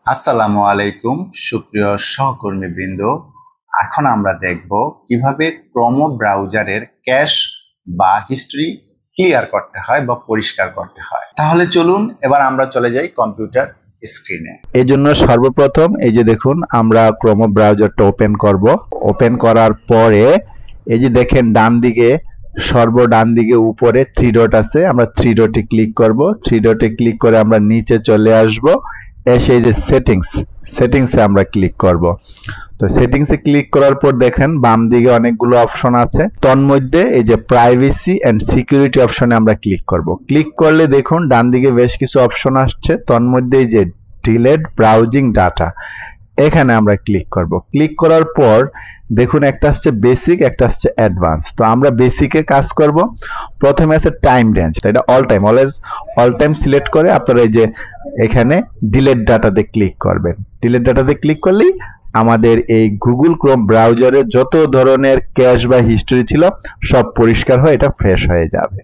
আসসালামু আলাইকুম সুপ্রিয় সহকর্মীবৃন্দ। এখন আমরা দেখব কিভাবে ক্রোম ব্রাউজারের ক্যাশ বা হিস্ট্রি ক্লিয়ার করতে হয় বা পরিষ্কার করতে হয়। তাহলে চলুন এবার আমরা চলে যাই কম্পিউটার স্ক্রিনে। এই জন্য সর্বপ্রথম এই যে দেখুন আমরা ক্রোম ব্রাউজারটা ওপেন করব। ওপেন করার পরে এই যে দেখেন ডান দিকে ডান দিকে উপরে থ্রি ডট আছে, আমরা থ্রি ডটে ক্লিক করব। থ্রি ডটে ক্লিক করে আমরা নিচে চলে আসব, এসে এই যে সেটিংসে আমরা ক্লিক করব। তো সেটিংসে ক্লিক করার পর দেখেন বাম দিকে অনেকগুলো অপশন আছে, তন্মধ্যে এই যে প্রাইভেসি এন্ড সিকিউরিটি অপশনে আমরা ক্লিক করব। ক্লিক করলে দেখুন ডান দিকে বেশ কিছু অপশন আসছে, তন্মধ্যে এই যে ডিলেট ব্রাউজিং ডাটা, এখানে আমরা ক্লিক করব। ক্লিক করার পর দেখুন একটা আসছে বেসিক, একটা আসছে অ্যাডভান্স। তো আমরা বেসিকে কাজ করব। প্রথমে আছে টাইম রেঞ্জ, এটা অল টাইম সিলেক্ট করে আপনারা এই যে এখানে ডিলেট ডাটাতে ক্লিক করবেন। ডিলেট ডাটাতে ক্লিক করলেই আমাদের এই গুগল ক্রোম ব্রাউজারে যত ধরনের ক্যাশ বা হিস্টরি ছিল সব পরিষ্কার হয়ে এটা ফ্রেশ হয়ে যাবে।